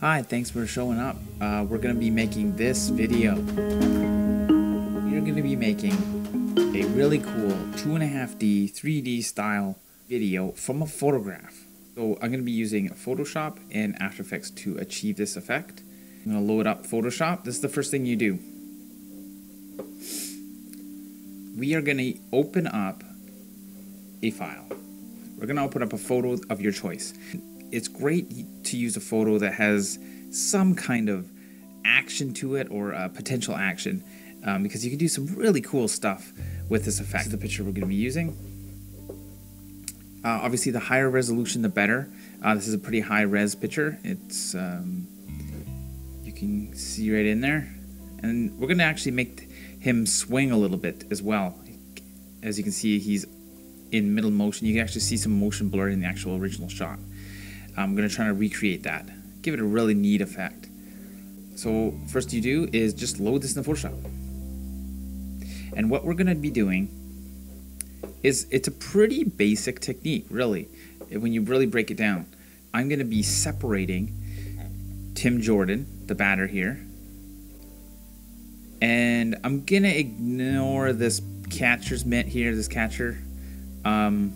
Hi, thanks for showing up. We're going to be making this video. We're going to be making a really cool 2.5D 3D style video from a photograph. So I'm going to be using Photoshop and After Effects to achieve this effect. I'm going to load up Photoshop. This is the first thing you do. We are going to open up a file. We're going to open up a photo of your choice. It's great to use a photo that has some kind of action to it or a potential action because you can do some really cool stuff with this effect. This is the picture we're going to be using. Obviously, the higher resolution, the better. This is a pretty high res picture. It's you can see right in there. And we're going to actually make him swing a little bit as well. As you can see, he's in middle motion. You can actually see some motion blur in the actual original shot. I'm going to try to recreate that. Give it a really neat effect. So first you do is just load this in the Photoshop. And what we're going to be doing is, it's a pretty basic technique, really, when you really break it down. I'm going to be separating Tim Jordan, the batter here. And I'm going to ignore this catcher's mitt here, this catcher. I'm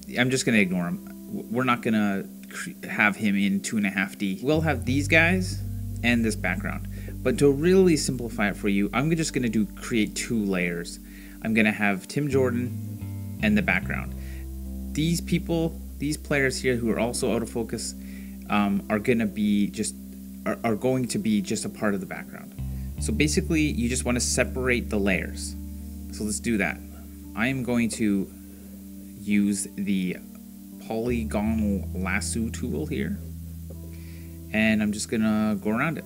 just going to ignore him. We're not going to have him in 2.5D. We'll have these guys and this background. But to really simplify it for you, I'm just going to create 2 layers. I'm going to have Tim Jordan and the background. These people, these players here who are also out of focus, are going to be just a part of the background. So basically, you just want to separate the layers. So let's do that. I am going to use the polygonal lasso tool here, and I'm just gonna go around it.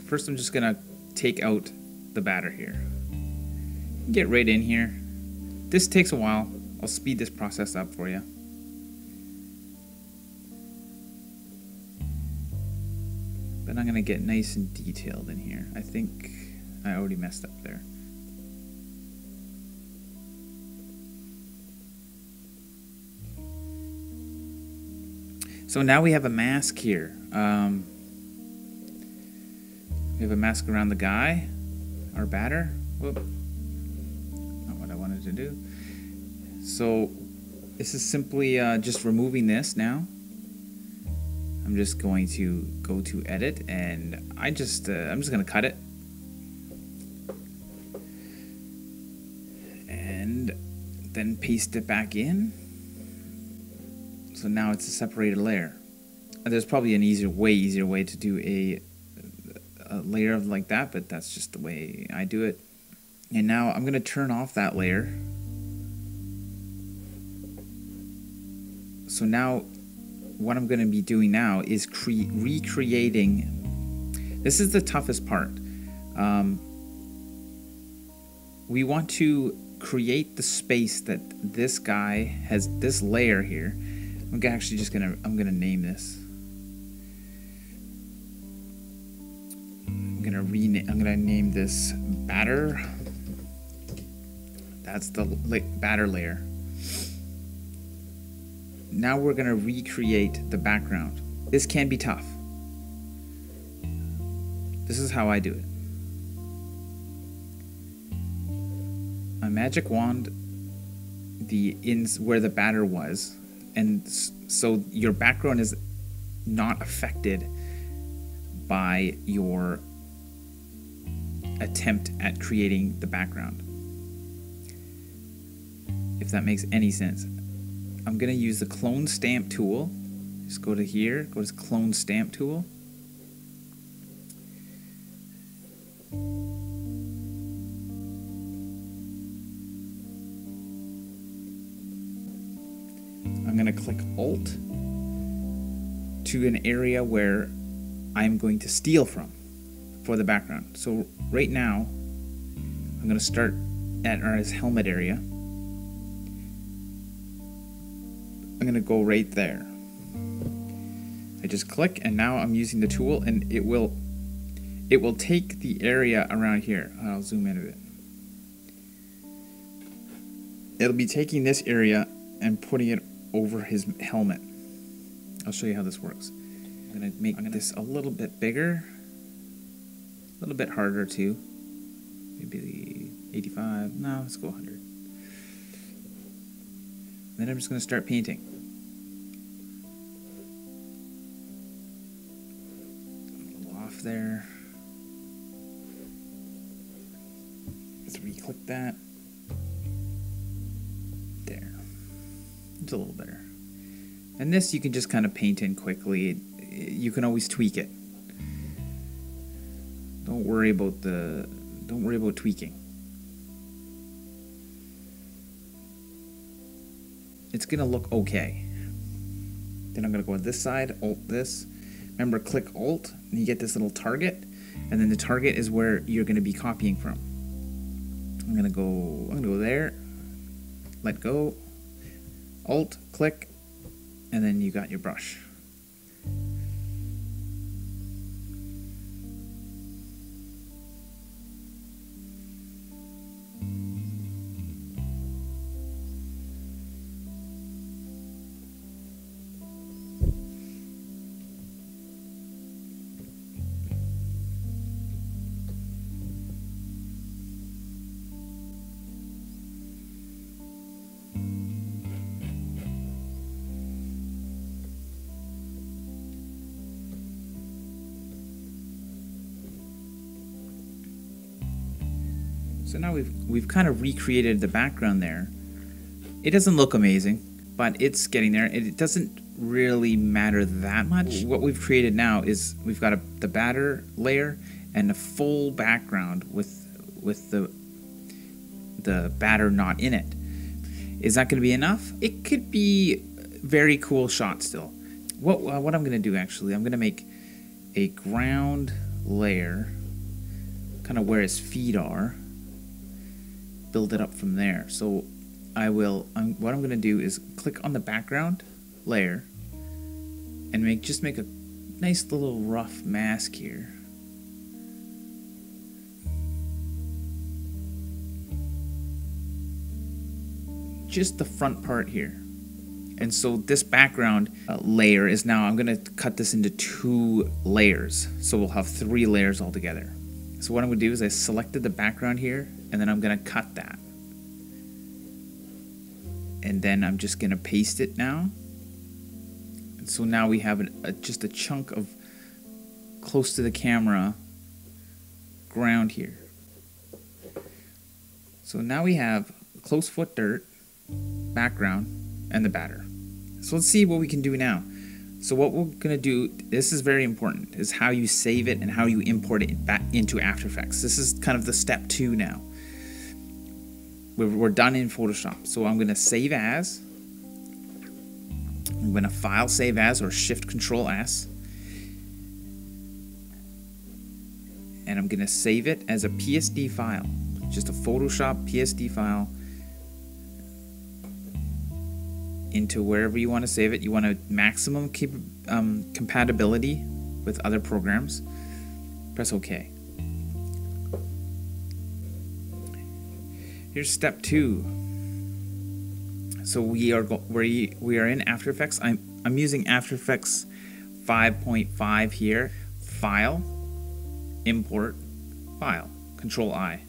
First, I'm just gonna take out the batter here. Get right in here. This takes a while. I'll speed this process up for you. But I'm gonna get nice and detailed in here. I think I already messed up there. So now we have a mask here. We have a mask around the guy, our batter. Whoop. Not what I wanted to do. So this is simply just removing this now. I'm just going to go to edit, and I'm just going to cut it. And then paste it back in. So now it's a separated layer. There's probably an way easier way to do a layer of like that, but that's just the way I do it. And now I'm going to turn off that layer. So now what I'm going to be doing now is recreating. This is the toughest part. We want to create the space that this guy has, this layer here. I'm actually just I'm gonna name this. I'm gonna name this batter. That's the batter layer. Now we're gonna recreate the background. This can be tough. This is how I do it. My magic wand, where the batter was. And so your background is not affected by your attempt at creating the background. If that makes any sense. I'm going to use the clone stamp tool. Just go to here, go to clone stamp tool. I'm going to click Alt to an area where I'm going to steal from for the background. So right now, I'm going to start at his helmet area. I'm going to go right there. I just click, and now I'm using the tool, and it will take the area around here. I'll zoom in a bit. It'll be taking this area and putting it over his helmet. I'll show you how this works. I'm gonna make this a little bit bigger, a little bit harder too. Maybe 85. No, let's go 100. Then I'm just gonna start painting. A little off there. Let's re-click that. There. It's a little better. And this you can just kind of paint in quickly. You can always tweak it. Don't worry about tweaking. It's gonna look okay. Then I'm gonna go on this side, Alt this. Remember, click Alt, and you get this little target, and then the target is where you're gonna be copying from. I'm gonna go there, let go, Alt, click, and then you got your brush. So now we've kind of recreated the background there. It doesn't look amazing, but it's getting there. It doesn't really matter that much. What we've created now is we've got the batter layer and a full background with the batter not in it. Is that going to be enough? It could be very cool shot still. What I'm going to do actually, I'm going to make a ground layer, kind of where his feet are. Build it up from there. So what I'm going to do is click on the background layer and just make a nice little rough mask here. Just the front part here. And so this background layer is now, I'm going to cut this into 2 layers. So we'll have 3 layers altogether. So what I'm going to do is I selected the background here, and then I'm going to cut that. And then I'm just going to paste it now. And so now we have just a chunk of close to the camera ground here. So now we have close foot dirt, background, and the batter. So let's see what we can do now. So what we're going to do, this is very important, is how you save it and how you import it back into After Effects. This is kind of the step 2 now. We're done in Photoshop. So I'm going to save as. I'm going to file save as or Shift Control S. And I'm going to save it as a PSD file. Just a Photoshop PSD file. Into wherever you want to save it. You want a maximum compatibility with other programs. Press OK. Here's step 2. So we are in After Effects. I'm using After Effects 5.5 here. File, Import, File. Control I.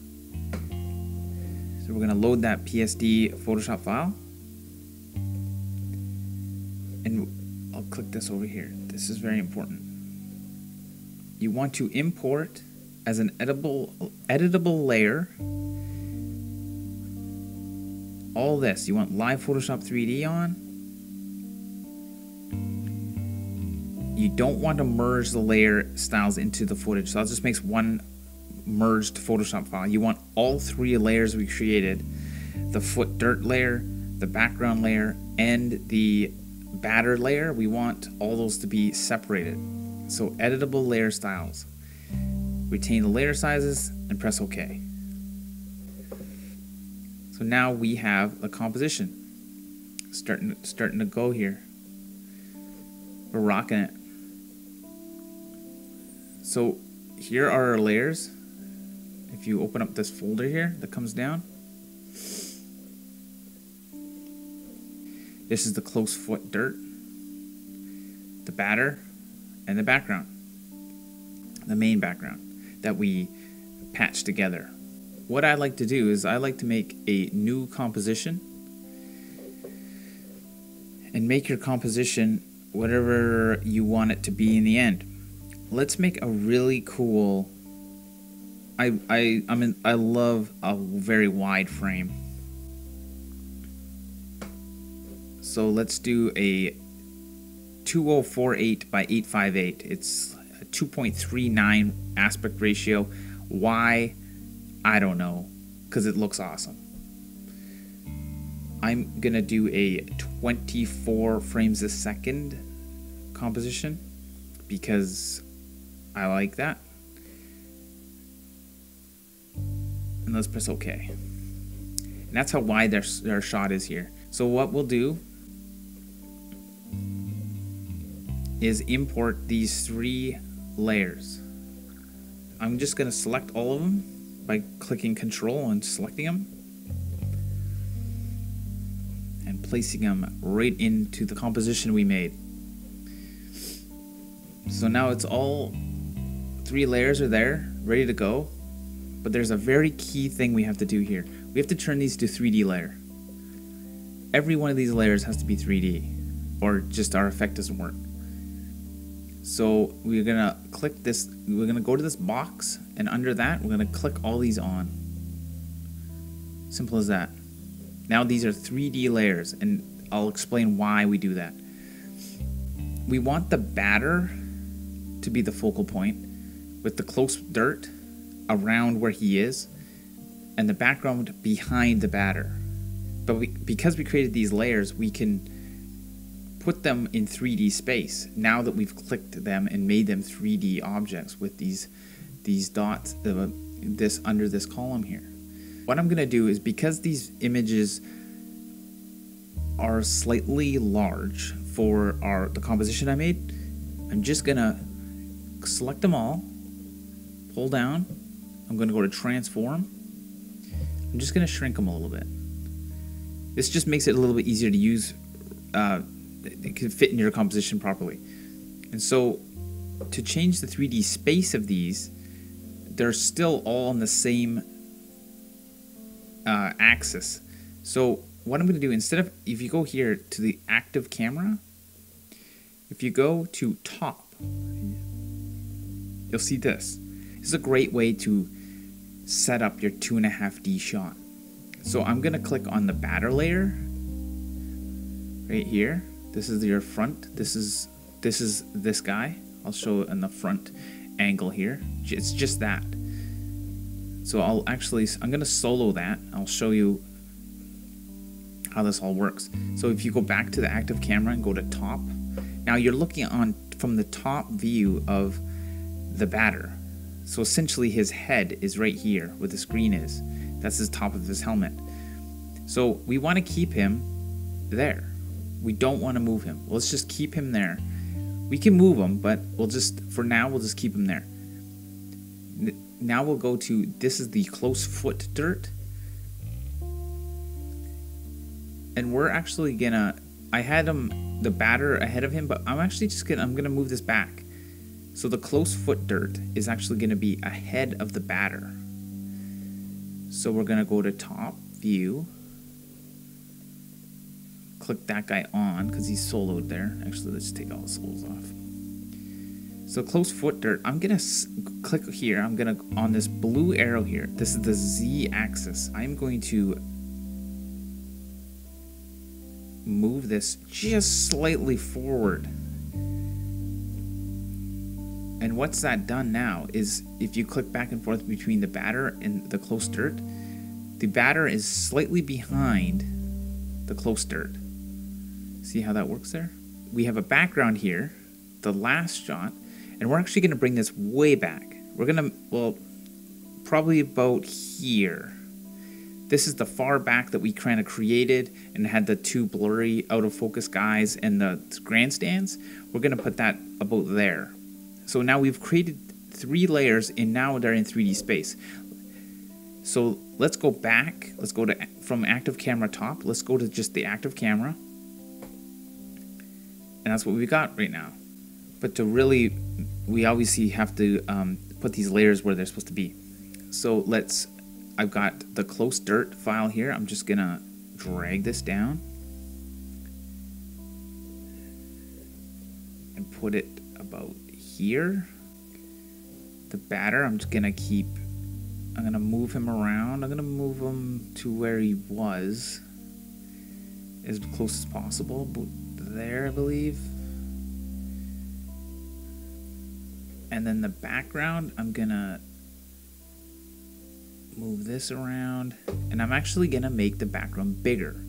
So we're going to load that PSD Photoshop file. And I'll click this over here. This is very important. You want to import as an editable layer all this. You want Live Photoshop 3D on. You don't want to merge the layer styles into the footage, so that just makes one merged Photoshop file. You want all 3 layers we created, the foot dirt layer, the background layer, and the batter layer. We want all those to be separated. So editable layer styles. Retain the layer sizes and press OK. So now we have the composition starting to go here. We're rocking it. So here are our layers. If you open up this folder here that comes down, this is the close foot dirt, the batter, and the background, the main background that we patch together. What I like to do is I like to make a new composition and make your composition whatever you want it to be in the end. Let's make a really cool, I love a very wide frame. So let's do a 2048 by 858. It's a 2.39 aspect ratio. Why? I don't know, because it looks awesome. I'm gonna do a 24 frames a second composition because I like that. And let's press OK. And that's how wide their shot is here. So what we'll do is import these 3 layers. I'm just gonna select all of them by clicking Control and selecting them and placing them right into the composition we made. So now it's all 3 layers are there, ready to go. But there's a very key thing we have to do here. We have to turn these to 3D layer. Every one of these layers has to be 3D, or just our effect doesn't work. So we're gonna click this, we're gonna go to this box, and under that, we're gonna click all these on. Simple as that. Now these are 3D layers, and I'll explain why we do that. We want the batter to be the focal point, with the close dirt around where he is, and the background behind the batter. But because we created these layers, we can put them in 3D space now that we've clicked them and made them 3D objects with these dots this under this column here. What I'm gonna do is, because these images are slightly large for the composition I made, I'm just gonna select them all, pull down, I'm gonna go to transform. I'm just gonna shrink them a little bit. This just makes it a little bit easier to use. It can fit in your composition properly. And so to change the 3D space of these, they're still all on the same axis. So what I'm going to do, instead of, if you go here to the active camera, if you go to top, you'll see this. This is a great way to set up your 2.5D shot. So I'm going to click on the batter layer right here. This is your front. This is this guy. I'll show it in the front angle here. It's just that. So I'm going to solo that. I'll show you how this all works. So if you go back to the active camera and go to top, now you're looking on from the top view of the batter. So essentially his head is right here where the screen is. That's the top of his helmet. So we want to keep him there. We don't want to move him. Let's just keep him there. We can move him, but for now, we'll just keep him there. Now we'll go to, this is the close foot dirt. And we're actually gonna, I had the batter ahead of him, but I'm actually I'm gonna move this back. So the close foot dirt is actually gonna be ahead of the batter. So we're gonna go to top view, click that guy on because he's soloed there. Actually, let's take all the solos off. So close foot dirt, I'm gonna click here. I'm gonna, on this blue arrow here, this is the Z axis. I'm going to move this just slightly forward. And what's that done now is, if you click back and forth between the batter and the close dirt, the batter is slightly behind the close dirt. See how that works there? We have a background here, the last shot, and we're actually going to bring this way back. We're going to, well, probably about here. This is the far back that we kind of created and had the 2 blurry out of focus guys and the grandstands. We're going to put that about there. So now we've created 3 layers, and now they're in 3D space. So let's go back. Let's go to, from active camera top, let's go to just the active camera. And that's what we got right now. But to really, we obviously have to put these layers where they're supposed to be. So I've got the close dirt file here. I'm just gonna drag this down and put it about here. The batter, I'm gonna move him around. I'm gonna move him to where he was, as close as possible, about there, I believe. And then the background, I'm gonna move this around, and I'm actually gonna make the background bigger.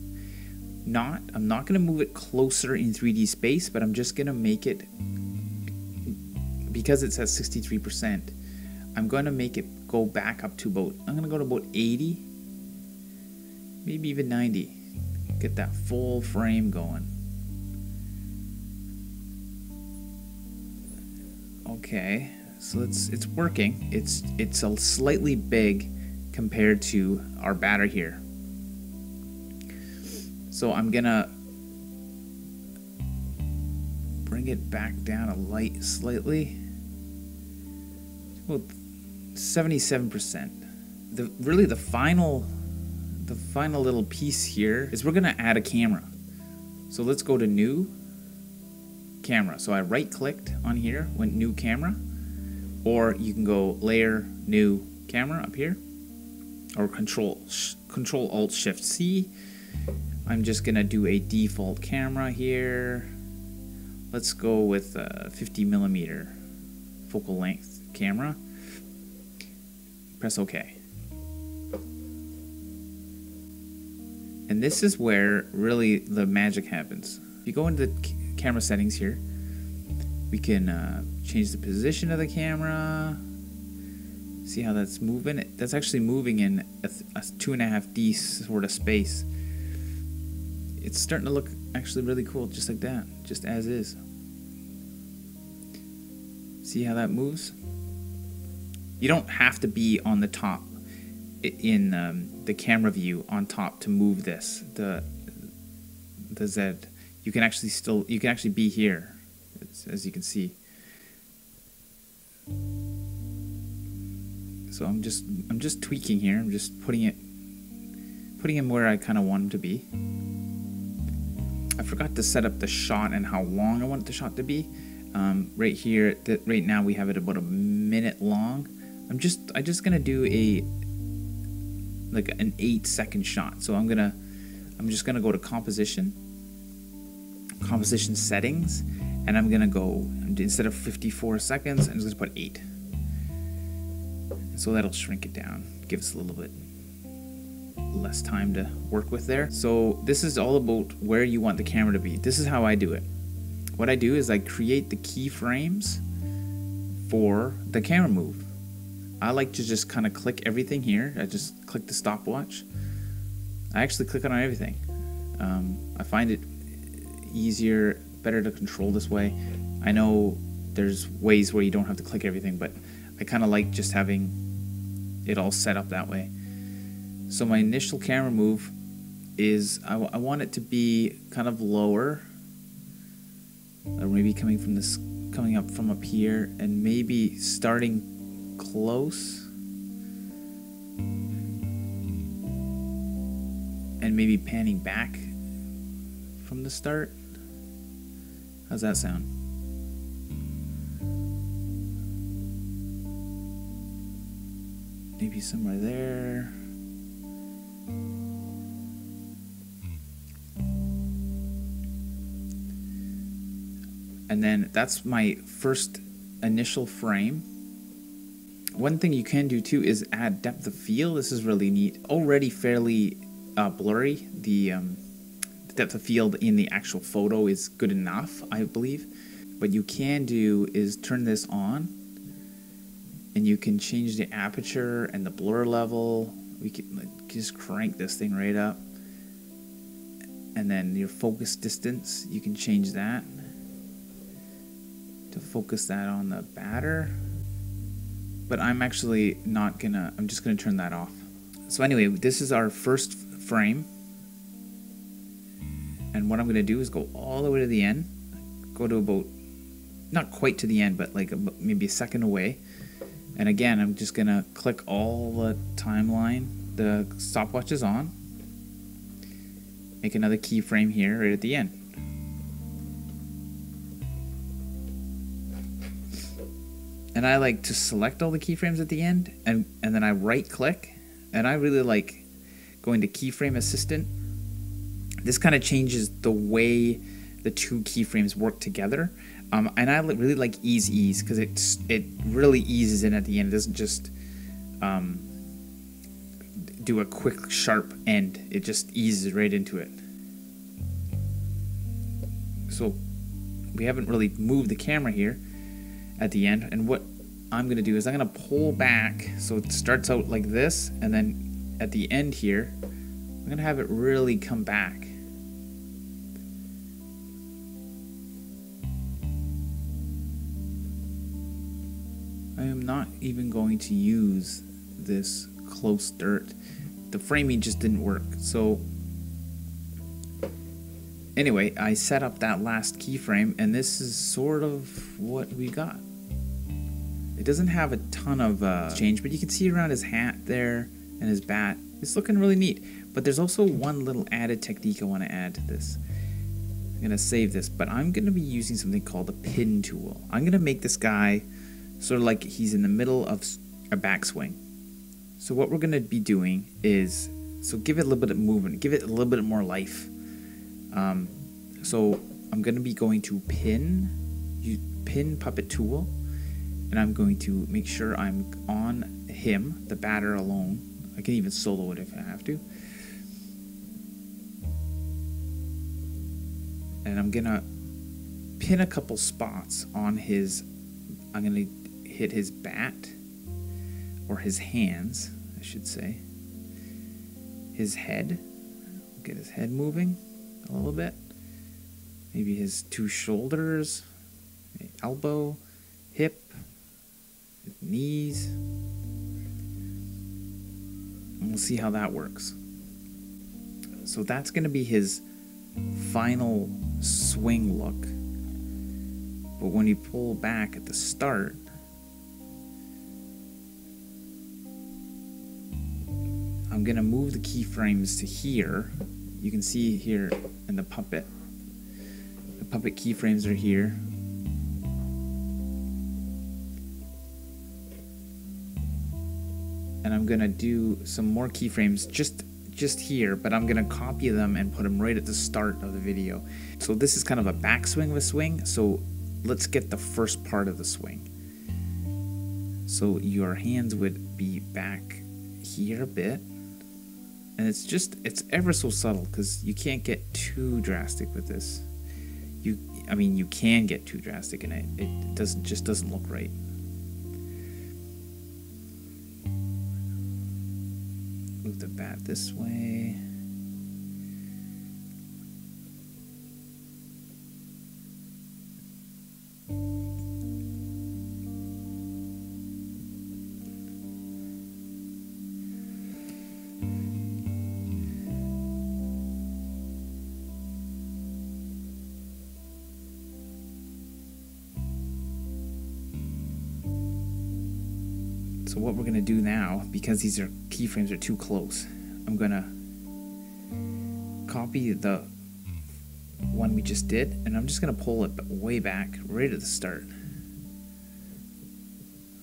I'm not gonna move it closer in 3D space, but I'm just gonna make it, because it's at 63%, I'm gonna make it go back up to I'm gonna go to about 80, maybe even 90. Get that full frame going. Okay, so it's working. It's a slightly big compared to our batter here. So I'm gonna bring it back down slightly. About 77%. The final little piece here is we're gonna add a camera. So let's go to new camera. So I right clicked on here, went new camera, or you can go layer, new camera up here, or control alt shift C. I'm just gonna do a default camera here. Let's go with 50mm focal length camera. Press OK. And this is where really the magic happens. If you go into the camera settings here, we can change the position of the camera. See how that's moving? That's actually moving in a 2.5D sort of space. It's starting to look actually really cool, just like that, just as is. See how that moves? You don't have to be on the top in the camera view on top to move this. The Z. You can actually be here, as you can see. So I'm just tweaking here. I'm just putting him where I kind of want him to be. I forgot to set up the shot and how long I want the shot to be. Right here, right now we have it about a minute long. I'm just gonna do an 8-second shot. So I'm just gonna go to composition settings, and I'm gonna go, instead of 54 seconds, I'm just gonna put 8. So that'll shrink it down, give us a little bit less time to work with there. So this is all about where you want the camera to be. This is how I do it. What I do is I create the keyframes for the camera move. I like to just kind of click everything here. I just click the stopwatch. I actually click on everything. I find it easier, better to control this way. I know there's ways where you don't have to click everything, but I kind of like just having it all set up that way. So my initial camera move is I want it to be kind of lower, or maybe coming up from up here, and maybe starting close, and maybe panning back from the start. How's that sound? Maybe somewhere there. And then that's my first initial frame. One thing you can do too is add depth of field. This is really neat. Already fairly blurry. The depth of field in the actual photo is good enough, I believe. What you can do is turn this on, and you can change the aperture and the blur level. We can just crank this thing right up. And then your focus distance, you can change that to focus that on the batter. But I'm actually not gonna, I'm just gonna turn that off. So anyway, this is our first frame. And what I'm gonna do is go all the way to the end, go to about not quite to the end, but like maybe a second away. And again, I'm just gonna click all the timeline, the stopwatch is on. Make another keyframe here right at the end. And I like to select all the keyframes at the end, and then I right click, and I really like going to keyframe assistant. This kind of changes the way the two keyframes work together. And I really like ease because it really eases in at the end. It doesn't just do a quick sharp end. It just eases right into it. So we haven't really moved the camera here at the end, and what I'm gonna do is I'm gonna pull back so it starts out like this, and then at the end here I'm gonna have it really come back. I am not even going to use this close dirt. The framing just didn't work. So anyway, I set up that last keyframe, and this is sort of what we got. It doesn't have a ton of change, but you can see around his hat there and his bat. It's looking really neat. But there's also one little added technique I want to add to this. I'm going to save this, but I'm going to be using something called a pin tool. I'm going to make this guy sort of like he's in the middle of a backswing. So what we're going to be doing is, so give it a little bit of movement, give it a little bit more life. So I'm going to be going to pin puppet tool, and I'm going to make sure I'm on him, the batter alone. I can even solo it if I have to. And I'm going to pin a couple spots on his, I'm going to hit his bat, or his hands, I should say. His head, get his head moving a little bit. Maybe his two shoulders, elbow, hip, his knees. And we'll see how that works. So that's going to be his final swing look. But when you pull back at the start, I'm going to move the keyframes to here. You can see here in the puppet. The puppet keyframes are here. And I'm going to do some more keyframes just here, but I'm going to copy them and put them right at the start of the video. So this is kind of a backswing of a swing. So let's get the first part of the swing. So your hands would be back here a bit. And it's ever so subtle because you can't get too drastic with this. I mean, you can get too drastic and it just doesn't look right. Move the bat this way. So what we're going to do now, because these keyframes are too close, I'm going to copy the one we just did, and I'm just going to pull it way back, right at the start,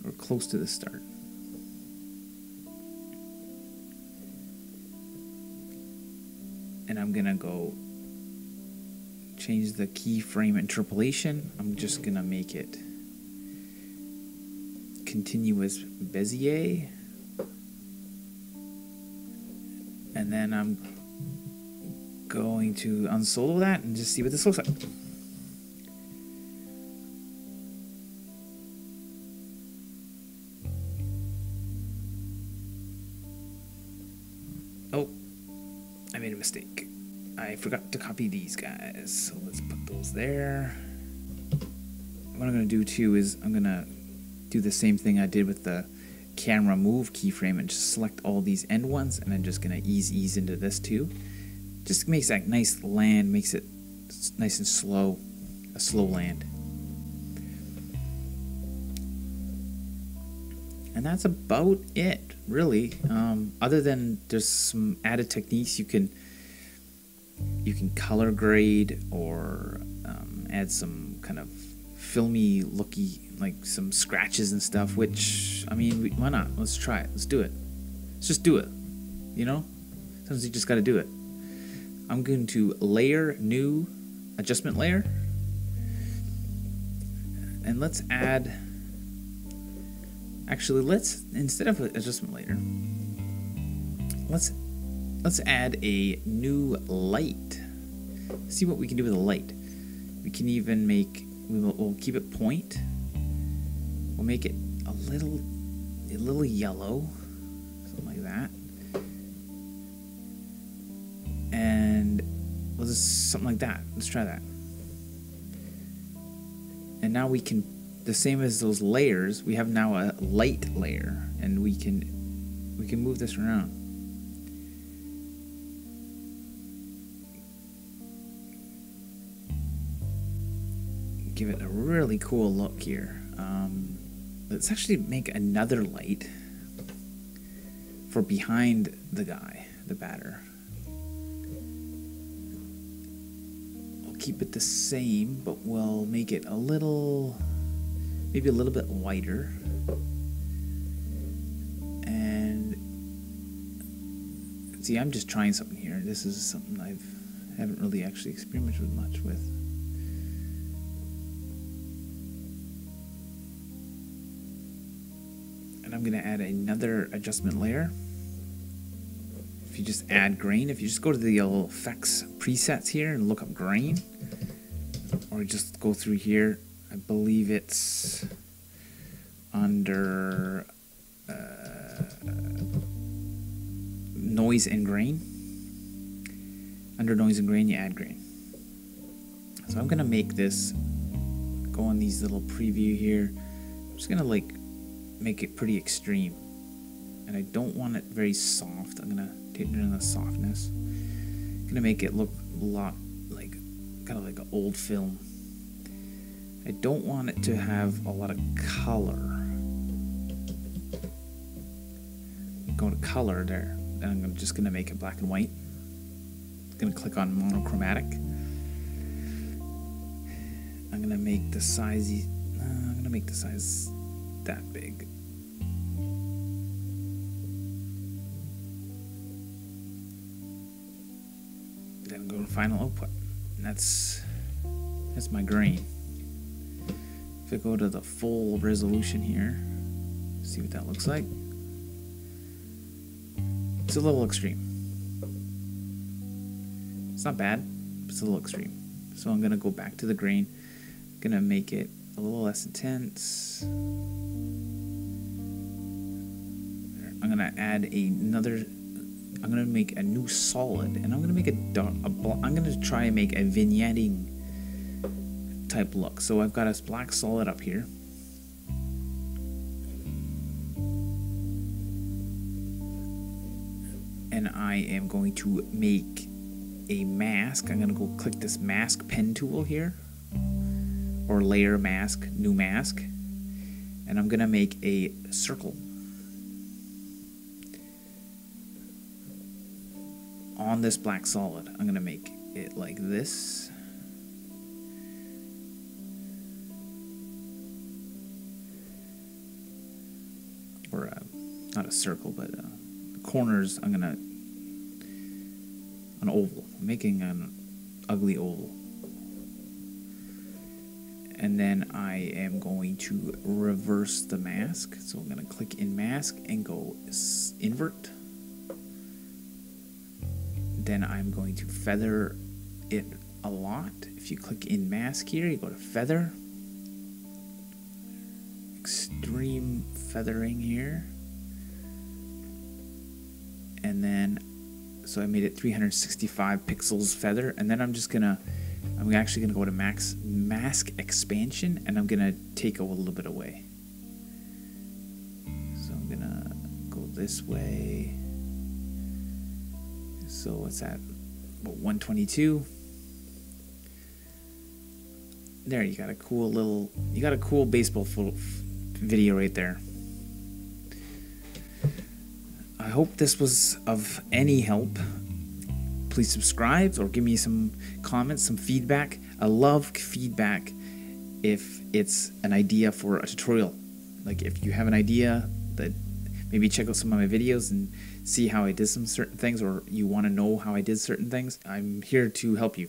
or close to the start. And I'm going to go change the keyframe interpolation. I'm just going to make it continuous Bezier, and then I'm going to unsolo that and just see what this looks like. Oh, I made a mistake. I forgot to copy these guys, so let's put those there. What I'm going to do too is I'm going to do the same thing I did with the camera move keyframe and just select all these end ones, and I'm just gonna ease into this too. Just makes that nice land, makes it nice and slow, a slow land. And that's about it, really. Other than there's some added techniques you can color grade or add some kind of filmy looky, like some scratches and stuff. Which, I mean, why not? Let's try it. Let's do it. Let's just do it. You know, sometimes you just got to do it. I'm going to layer new adjustment layer, and let's add. Actually, let's, instead of an adjustment layer, let's add a new light. See what we can do with a light. We can even make, we'll keep it point. We'll make it a little yellow, something like that. And we'll just something like that. Let's try that. And now we can, the same as those layers, we have now a light layer, and we can move this around. Give it a really cool look here. Let's actually make another light for behind the guy, the batter. We'll keep it the same, but we'll make it a little, maybe a little bit whiter. And see, I'm just trying something here. This is something I haven't really actually experimented much with. And I'm going to add another adjustment layer. If you just add grain, if you just go to the little effects presets here and look up grain, or just go through here, I believe it's under noise and grain. Under noise and grain, you add grain. So I'm going to make this, go on these little preview here. I'm just going to like make it pretty extreme, and I don't want it very soft. I'm gonna take it down the softness. I'm gonna make it look a lot like kind of like an old film. I don't want it to have a lot of color. Go to color there, and I'm just gonna make it black and white. I'm gonna click on monochromatic. I'm gonna make the size. I'm gonna make the size that big. Then go to final output, and that's my grain. If I go to the full resolution here, see what that looks like. It's a little extreme. It's not bad, but it's a little extreme. So I'm gonna go back to the grain. I'm gonna make it a little less intense. I'm gonna add another. I'm gonna make a new solid, and I'm gonna make I'm gonna try and make a vignetting type look. So I've got a black solid up here. And I am going to make a mask. I'm gonna go click this mask pen tool here, or layer mask, new mask, and I'm gonna make a circle on this black solid. I'm gonna make it like this. Or not a circle, but corners. I'm gonna, an oval. I'm making an ugly oval. And then I am going to reverse the mask. So I'm going to click in mask and go invert. Then I'm going to feather it a lot. If you click in mask here, you go to feather. Extreme feathering here. And then, so I made it 365 pixels feather. And then I'm actually gonna go to mask expansion, and I'm gonna take a little bit away. So I'm gonna go this way. So it's at about 122. There, you got a cool baseball video right there. I hope this was of any help. Please subscribe or give me some comments, some feedback. I love feedback if it's an idea for a tutorial. Like if you have an idea that maybe check out some of my videos and see how I did some certain things, or you want to know how I did certain things, I'm here to help you.